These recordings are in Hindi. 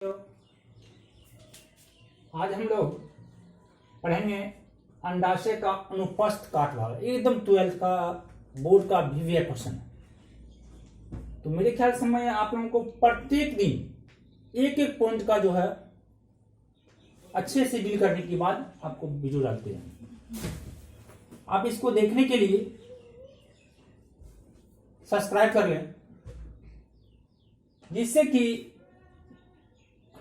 तो आज हम लोग पढ़ेंगे अंडाशय का अनुप्रस्थ काट भाग। एकदम 12th का बोर्ड का विवेक क्वेश्चन है। तो मेरे ख्याल से मैं आप लोगों को प्रत्येक दिन एक एक पॉइंट का जो है अच्छे से डील करने के बाद आपको वीडियो डालते हैं। आप इसको देखने के लिए सब्सक्राइब कर लें, जिससे कि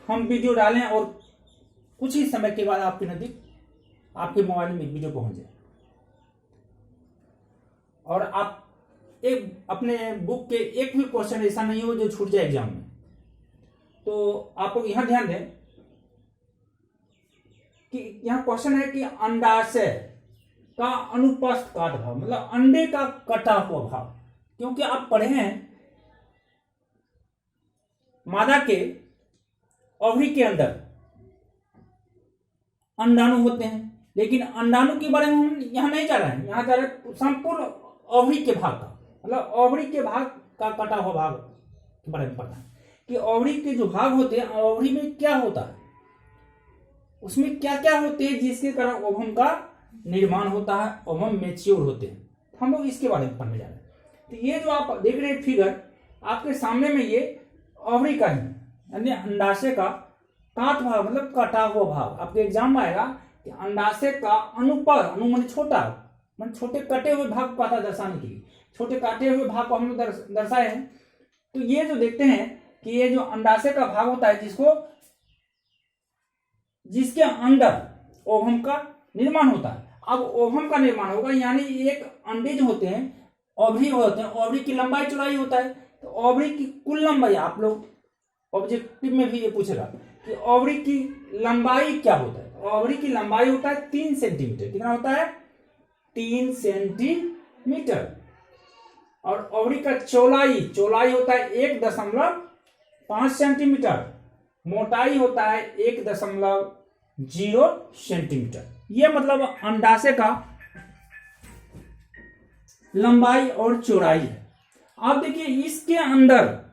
हम वीडियो डालें और कुछ ही समय के बाद आपके नजदीक आपके मोबाइल में वीडियो पहुंच जाए और आप एक अपने बुक के एक भी क्वेश्चन ऐसा नहीं हो जो छूट जाए एग्जाम में। तो आप लोग यहां ध्यान दें कि यहां क्वेश्चन है कि अंडाशय का अनुप्रस्थ काट भाग, मतलब अंडे का कटा हुआ भाग। क्योंकि आप पढ़े हैं मादा के ओवरी के अंदर अंडाणु होते हैं, लेकिन अंडाणु के बारे में हम यहां नहीं जा रहे हैं। यहां जा रहे हैं संपूर्ण ओवरी के भाग का, मतलब ओवरी के भाग का कटा हुआ भाग के बारे में पढ़ना है कि ओवरी के जो भाग होते हैं, ओवरी में क्या होता है, उसमें क्या क्या होते हैं जिसके कारण ओवम का निर्माण होता है, ओवम मैच्योर होते हैं। हम लोग इसके बारे में पढ़ने जा रहे हैं। तो ये जो आप देख रहे हैं फिगर आपके सामने में, ये ओवरी का है, यानी अंडाशय का काट भाग, मतलब कटा हुआ भाग। आपके एग्जाम में आएगा कि अंडाशय का अनुपर, अनु माने छोटा, मतलब छोटे कटे हुए भाग को आता दर्शाने के लिए, छोटे काटे हुए भाग को हम लोग दर्शाए हैं। तो ये जो देखते हैं कि ये जो अंडाशय का भाग होता है, जिसके अंदर ओवम का निर्माण होता है। अब ओवम का निर्माण होगा, यानी एक अंडे जो होते हैं ओवरी होते हैं, ओवरी की लंबाई चौड़ाई होता है। तो ओवरी की कुल लंबाई, आप लोग ऑब्जेक्टिव में भी ये पूछेगा कि ओवरी की लंबाई क्या होता है। ओवरी की लंबाई होता है 3 सेंटीमीटर। कितना होता है? 3 सेंटीमीटर। और ओवरी का चौड़ाई होता है 1.5 सेंटीमीटर। मोटाई होता है 1.0 सेंटीमीटर। यह मतलब अंडाशय का लंबाई और चौड़ाई है। आप देखिए इसके अंदर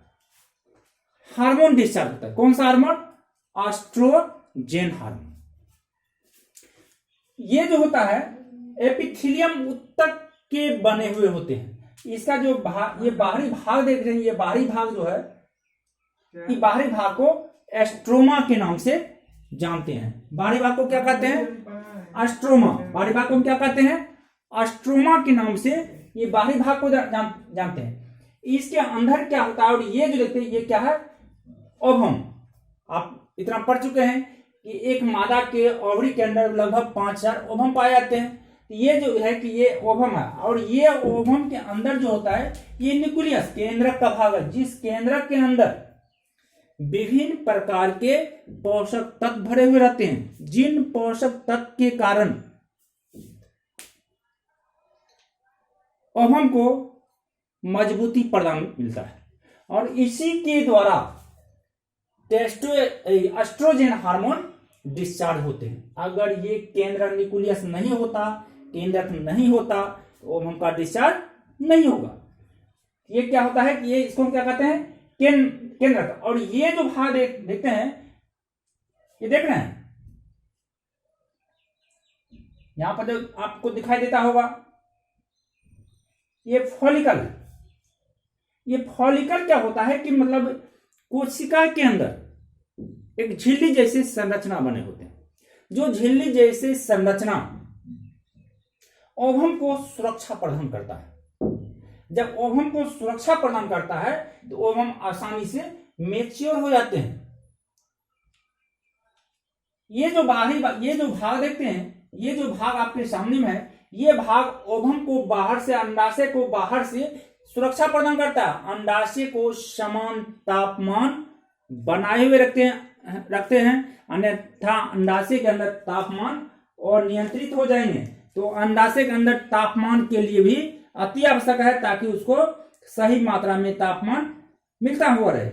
हार्मोन डिस्चार्ज होता है। कौन सा हार्मोन? Oestrogen hormone. ये जो होता है एपिथेलियम ऊतक के बने हुए होते हैं। इसका जो ये बाहरी भाग देख रहे हैं, ये बाहरी भाग जो है, ये बाहरी भाग को एस्ट्रोमा के नाम से जानते हैं। बाहरी भाग को क्या कहते हैं? एस्ट्रोमा। बाहरी भाग को हम क्या कहते हैं? एस्ट्रोमा के नाम से ये बाहरी भाग को जानते हैं। इसके अंदर क्या होता है, और ये जो देखते हैं ये क्या है? ओवम। आप इतना पढ़ चुके हैं कि एक मादा के ओवरी के अंदर लगभग 5000 ओवम पाए जाते हैं। ये जो है कि ये ओवम है, और ये ओवम के अंदर जो होता है ये न्यूक्लियस, केंद्रक का भाग है, जिस केंद्रक के अंदर विभिन्न प्रकार के पोषक तत्व भरे हुए रहते हैं, जिन पोषक तत्व के कारण ओवम को मजबूती प्रदान मिलता है। और इसी के द्वारा एस्ट्रोजन हार्मोन डिस्चार्ज होते हैं। अगर ये केंद्र न्यूक्लियस नहीं होता, केंद्रक नहीं होता, तो ओवम का डिस्चार्ज नहीं होगा। ये क्या होता है कि ये इसको हम क्या कहते हैं? केंद्रक। और ये जो भाग देखते हैं, ये देख रहे हैं यहां पर जो आपको दिखाई देता होगा, ये फॉलिकल है। ये फॉलिकल क्या होता है कि मतलब कोशिका के अंदर एक झिल्ली जैसी संरचना बने होते हैं। जो झिल्ली जैसी संरचना ओवम को सुरक्षा प्रदान करता है। जब ओवम को सुरक्षा प्रदान करता है तो ओवम आसानी से मैच्योर हो जाते हैं। ये जो भाग देखते हैं, ये जो भाग आपके सामने में है, ये भाग ओवम को बाहर से, अंडाशय को बाहर से सुरक्षा प्रदान करता है। अंडाशय को समान तापमान बनाए हुए रखते हैं, अन्यथा अंडाशय के अंदर तापमान और नियंत्रित हो जाएंगे। तो अंडाशय के अंदर तापमान के लिए भी अति आवश्यक है, ताकि उसको सही मात्रा में तापमान मिलता हुआ रहे।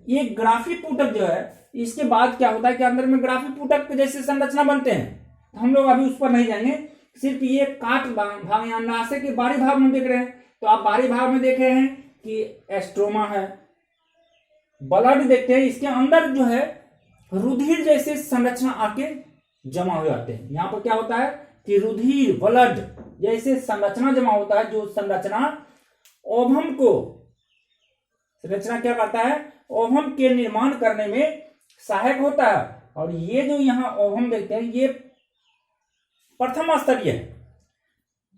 ये ग्राफी पुटक जो है, इसके बाद क्या होता है कि अंदर में ग्राफी पुटक जैसे संरचना बनते हैं। हम लोग अभी उस पर नहीं जाएंगे, सिर्फ ये काट भाग अंडाशय के बाहरी भाग में देख रहे हैं। तो आप बाहरी भाग में देख रहे हैं कि एस्ट्रोमा है, ब्लड देखते हैं, इसके अंदर जो है रुधिर जैसे संरचना आके जमा हो जाते हैं। यहाँ पर क्या होता है कि रुधिर ब्लड जैसे संरचना जमा होता है, जो संरचना ओवम को, संरचना क्या करता है, ओवम के निर्माण करने में सहायक होता है। और ये जो यहाँ ओवम देखते हैं ये प्रथम स्तरीय है।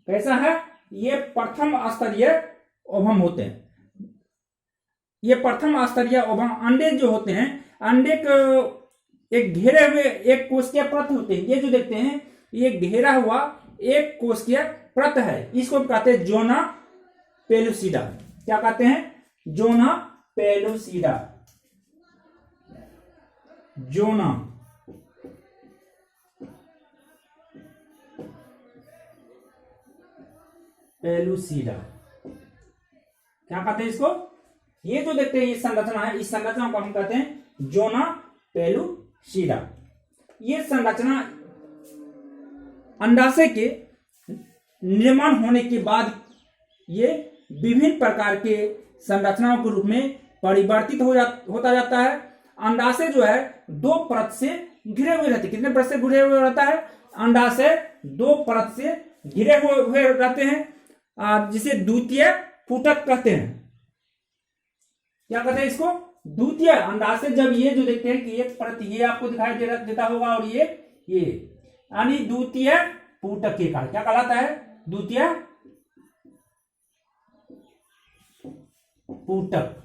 कैसा है, ये प्रथम स्तरीय ओवम होते हैं। ये प्रथम स्तरीय ओवम अंडे जो होते हैं, अंडे को एक घेरे हुए एक कोशिकीय परत होते हैं। ये जो देखते हैं ये घेरा हुआ एक कोशिकीय परत है, इसको कहते हैं जोना पेलुसिडा। क्या कहते हैं, जोना पेलुसिडा, जोना पेलुसिडा क्या कहते हैं इसको। ये जो देखते हैं ये संरचना है, इस संरचना को हम कहते हैं जोना पेलुसिडा। ये संरचना अंडाशय के निर्माण होने के बाद ये विभिन्न प्रकार के संरचनाओं के रूप में परिवर्तित होता जाता है। अंडाशय जो है दो परत से घिरे हुए रहते हैं। कितने परत से घिरे हुए रहता है, अंडाशय दो परत से घिरे हुए रहते हैं, जिसे द्वितीय फूटक कहते हैं। क्या कहते हैं इसको, द्वितीय अंडाशय। जब ये जो देखते हैं कि एक परत ये आपको दिखाई देता होगा और ये यानी द्वितीय फूटक के कारण क्या कहलाता है, द्वितीय फूटक,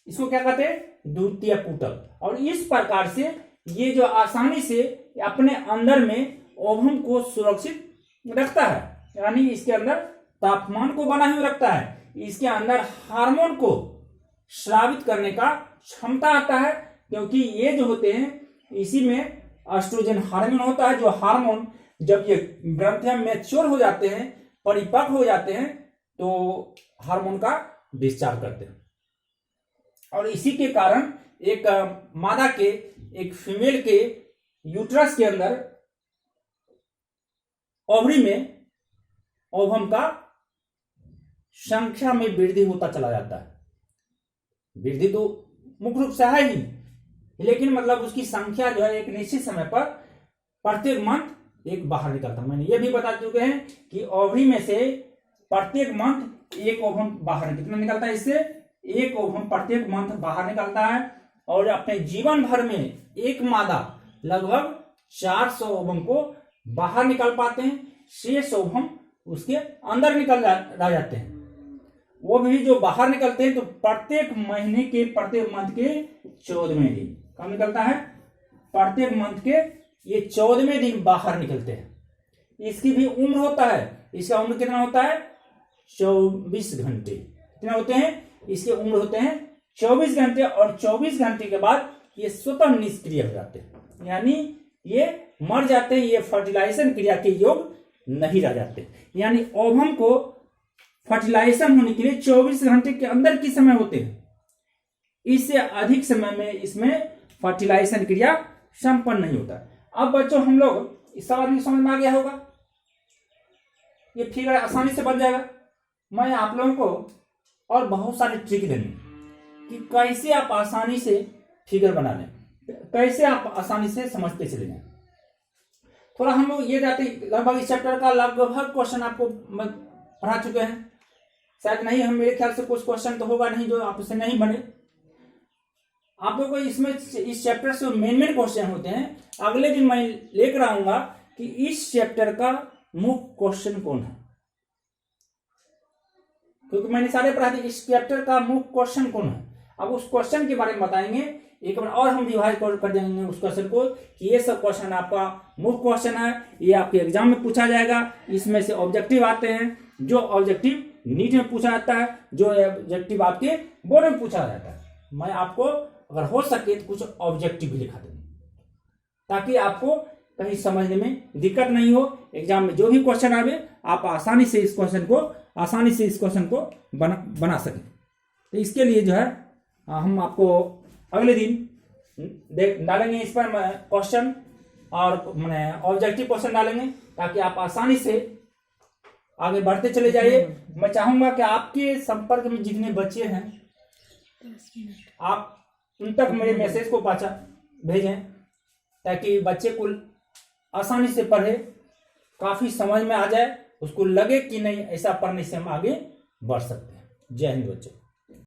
इसको क्या कहते हैं, द्वितीय फूटक। और इस प्रकार से ये जो आसानी से अपने अंदर में ओवम को सुरक्षित रखता है, यानी इसके अंदर तापमान को बना हुआ रखता है, इसके अंदर हार्मोन को स्रावित करने का क्षमता आता है। क्योंकि ये जो होते हैं इसी में एस्ट्रोजन हार्मोन होता है, जो हार्मोन जब ये ग्रंथियां मैच्योर हो जाते हैं, परिपक्व हो जाते हैं, तो हार्मोन का डिस्चार्ज करते हैं। और इसी के कारण एक मादा के, एक फीमेल के यूट्रस के अंदर ओवरी में ओवम का संख्या में वृद्धि होता चला जाता है। वृद्धि तो मुख्य रूप से है ही, लेकिन मतलब उसकी संख्या जो है एक निश्चित समय पर प्रत्येक मंथ एक बाहर निकलता है। मैंने ये भी बता चुके हैं कि ओवरी में से प्रत्येक मंथ एक ओवम बाहर, कितना निकलता है, इससे एक ओवम प्रत्येक मंथ बाहर निकलता है। और अपने जीवन भर में एक मादा लगभग 400 ओवम को बाहर निकाल पाते हैं, शेष ओवम उसके अंदर निकल रह जाते हैं। वो भी जो बाहर निकलते हैं तो प्रत्येक महीने के, प्रत्येक मंथ के 14वें दिन, कब निकलता है, प्रत्येक मंथ के ये 14वें दिन बाहर निकलते हैं। इसकी भी उम्र होता है, इसका उम्र कितना होता है, 24 घंटे। कितना होते हैं, इसके उम्र होते हैं 24 घंटे। और 24 घंटे के बाद ये स्वतः निष्क्रिय हो जाते हैं, यानी ये मर जाते हैं, ये फर्टिलाइजेशन क्रिया के योग नहीं रह जाते। यानी ओवम को फर्टिलाइजेशन होने के लिए 24 घंटे के अंदर की समय होते हैं, इससे अधिक समय में इसमें फर्टिलाइजेशन क्रिया संपन्न नहीं होता। अब बच्चों हम लोग इस सवाल में समझ में आ गया होगा, ये फिगर आसानी से बन जाएगा। मैं आप लोगों को और बहुत सारे ट्रिक देंगे कि कैसे आप आसानी से फिगर बना लें, कैसे आप आसानी से समझते चले जाएं। थोड़ा हम लोग ये जाते लगभग इस चैप्टर का लगभग क्वेश्चन आपको पढ़ा चुके हैं, शायद नहीं, हम मेरे ख्याल से कुछ क्वेश्चन तो होगा नहीं जो आपसे नहीं बने। आप लोगों को इसमें इस चैप्टर से मेन क्वेश्चन होते हैं। अगले दिन मैं लेकर आऊंगा कि इस चैप्टर का मुख्य क्वेश्चन कौन है, क्योंकि मैंने सारे पढ़ा दिए। इस चैप्टर का मुख्य क्वेश्चन कौन है, अब उस क्वेश्चन के बारे में बताएंगे एक बार और हम रिवाइज कर देंगे उस क्वेश्चन को कि ये सब क्वेश्चन आपका मुख्य क्वेश्चन है, ये आपके एग्जाम में पूछा जाएगा। इसमें से ऑब्जेक्टिव आते हैं, जो ऑब्जेक्टिव नीट में पूछा जाता है, जो ऑब्जेक्टिव आपके बोर्ड में पूछा जाता है। मैं आपको अगर हो सके तो कुछ ऑब्जेक्टिव भी लिखा दूंगा ताकि आपको कहीं समझने में दिक्कत नहीं हो। एग्जाम में जो भी क्वेश्चन आवे आप आसानी से इस क्वेश्चन को बना सकें। तो इसके लिए जो है हम आपको अगले दिन डालेंगे इस पर क्वेश्चन, और मैंने ऑब्जेक्टिव क्वेश्चन डालेंगे ताकि आप आसानी से आगे बढ़ते चले जाइए। मैं चाहूंगा कि आपके संपर्क में जितने बच्चे हैं आप उन तक मेरे मैसेज को भेजें ताकि बच्चे को आसानी से पढ़े, काफी समझ में आ जाए, उसको लगे कि नहीं ऐसा पढ़ने से हम आगे बढ़ सकते हैं। जय हिंद बच्चों।